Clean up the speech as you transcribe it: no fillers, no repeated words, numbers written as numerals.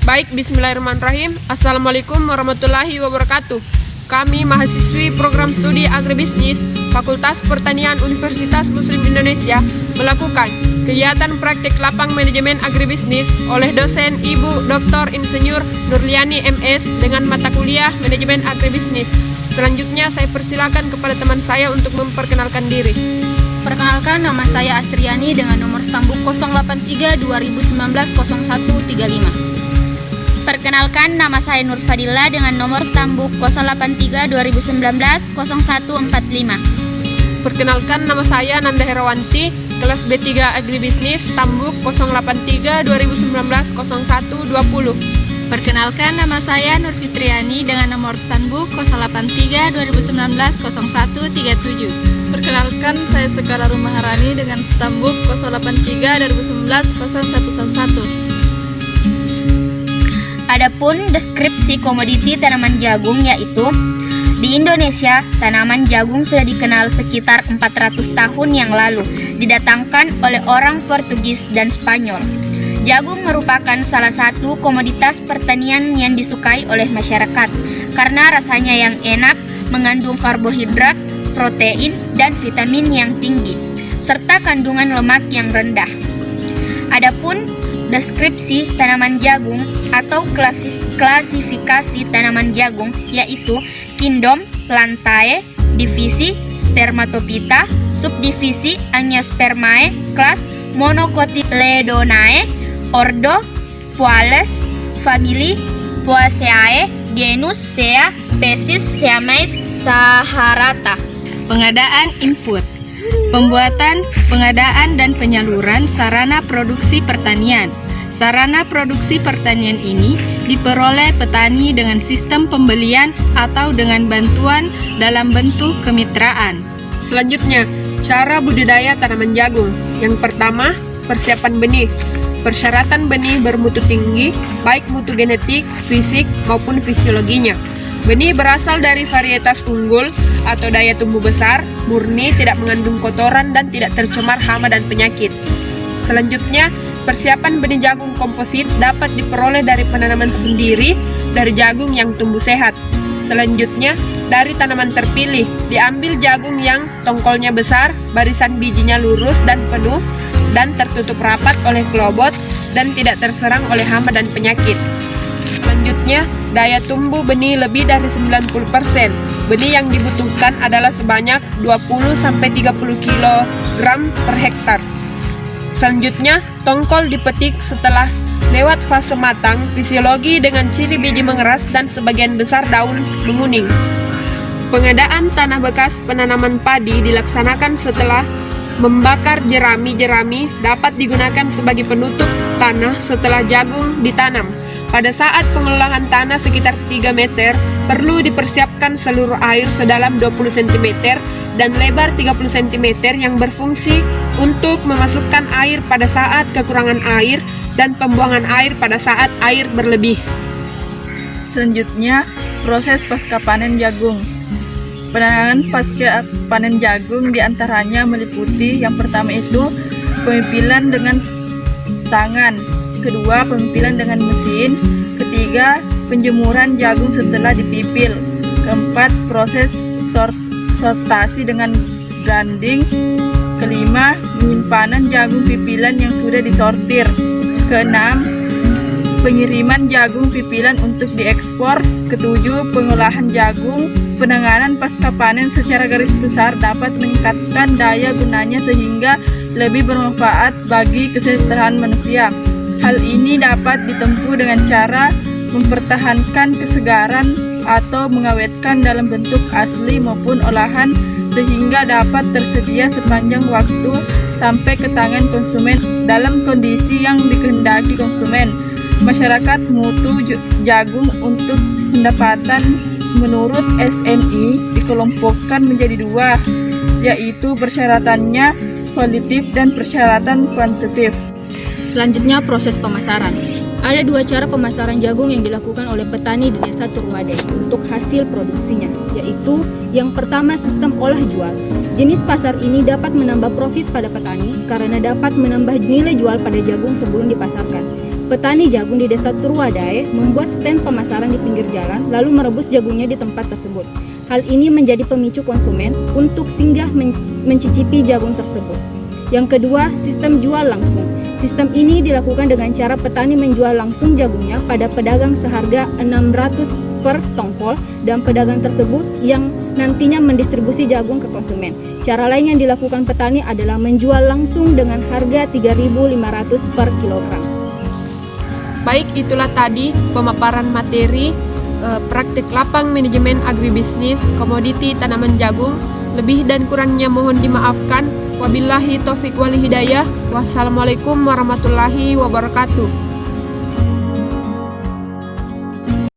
Baik, bismillahirrahmanirrahim. Assalamualaikum warahmatullahi wabarakatuh. Kami mahasiswi program studi agribisnis Fakultas Pertanian Universitas Muslim Indonesia melakukan kegiatan praktik lapang manajemen agribisnis oleh dosen Ibu Dr. Insinyur Nurliani MS dengan mata kuliah manajemen agribisnis. Selanjutnya saya persilakan kepada teman saya untuk memperkenalkan diri. Perkenalkan, nama saya Astriani dengan nomor stambuk 083 2019 0135. Perkenalkan, nama saya Nur Fadila dengan nomor stambuk 083 2019 0145. Perkenalkan, nama saya Nanda Herawanti, kelas B3 Agribisnis, stambuk 083 2019 0120. Perkenalkan, nama saya Nur Fitriani dengan nomor stambuk 083 2019 0137. Perkenalkan, saya Sekara Rumaharani dengan stambuk 083 2019 0111. Adapun deskripsi komoditi tanaman jagung yaitu di Indonesia, tanaman jagung sudah dikenal sekitar 400 tahun yang lalu, didatangkan oleh orang Portugis dan Spanyol. Jagung merupakan salah satu komoditas pertanian yang disukai oleh masyarakat karena rasanya yang enak, mengandung karbohidrat, protein, dan vitamin yang tinggi, serta kandungan lemak yang rendah. Adapun deskripsi tanaman jagung atau klasifikasi tanaman jagung yaitu kingdom, plantae, divisi Spermatophyta, subdivisi Angiospermae, kelas Monocotyledonae, ordo Poales, famili Poaceae, genus Sea, spesies Siamese saharata. Pengadaan input, pembuatan, pengadaan, dan penyaluran sarana produksi pertanian. Sarana produksi pertanian ini diperoleh petani dengan sistem pembelian atau dengan bantuan dalam bentuk kemitraan. Selanjutnya, cara budidaya tanaman jagung. Yang pertama, persiapan benih. Persyaratan benih bermutu tinggi, baik mutu genetik, fisik, maupun fisiologinya. Benih berasal dari varietas unggul atau daya tumbuh besar, murni, tidak mengandung kotoran, dan tidak tercemar hama dan penyakit. Selanjutnya, persiapan benih jagung komposit dapat diperoleh dari penanaman sendiri dari jagung yang tumbuh sehat. Selanjutnya, dari tanaman terpilih, diambil jagung yang tongkolnya besar, barisan bijinya lurus dan penuh, dan tertutup rapat oleh kelobot, dan tidak terserang oleh hama dan penyakit. Selanjutnya, daya tumbuh benih lebih dari 90%. Benih yang dibutuhkan adalah sebanyak 20-30 kg per hektar. Selanjutnya, tongkol dipetik setelah lewat fase matang, fisiologi dengan ciri biji mengeras dan sebagian besar daun menguning. Pengadaan tanah bekas penanaman padi dilaksanakan setelah membakar jerami-jerami dapat digunakan sebagai penutup tanah setelah jagung ditanam. Pada saat pengolahan tanah sekitar 3 meter, perlu dipersiapkan seluruh air sedalam 20 cm dan lebar 30 cm yang berfungsi untuk memasukkan air pada saat kekurangan air dan pembuangan air pada saat air berlebih. Selanjutnya, proses pasca panen jagung. Penanganan pasca panen jagung diantaranya meliputi yang pertama itu pemimpilan dengan tangan, kedua pemimpilan dengan mesin, ketiga penjemuran jagung setelah dipipil, keempat proses sortasi dengan grinding, kelima penyimpanan jagung pipilan yang sudah disortir, keenam pengiriman jagung pipilan untuk diekspor, ketujuh pengolahan jagung. Penanganan pasca panen secara garis besar dapat meningkatkan daya gunanya sehingga lebih bermanfaat bagi kesejahteraan manusia. Hal ini dapat ditempuh dengan cara mempertahankan kesegaran atau mengawetkan dalam bentuk asli maupun olahan sehingga dapat tersedia sepanjang waktu sampai ke tangan konsumen dalam kondisi yang dikehendaki konsumen. Masyarakat mutu jagung untuk pendapatan menurut SNI dikelompokkan menjadi dua, yaitu persyaratannya kualitatif dan persyaratan kuantitatif. Selanjutnya, proses pemasaran. Ada dua cara pemasaran jagung yang dilakukan oleh petani di Desa Turwade untuk hasil produksinya, yaitu yang pertama sistem olah jual. Jenis pasar ini dapat menambah profit pada petani karena dapat menambah nilai jual pada jagung sebelum dipasarkan. Petani jagung di Desa Turwadae membuat stand pemasaran di pinggir jalan lalu merebus jagungnya di tempat tersebut. Hal ini menjadi pemicu konsumen untuk singgah mencicipi jagung tersebut. Yang kedua, sistem jual langsung. Sistem ini dilakukan dengan cara petani menjual langsung jagungnya pada pedagang seharga 600 per tongkol dan pedagang tersebut yang nantinya mendistribusi jagung ke konsumen. Cara lain yang dilakukan petani adalah menjual langsung dengan harga 3.500 per kilogram. Baik, itulah tadi pemaparan materi praktik lapang manajemen agribisnis komoditi tanaman jagung. Lebih dan kurangnya mohon dimaafkan. Wabillahi taufiq wal hidayah. Wassalamualaikum warahmatullahi wabarakatuh.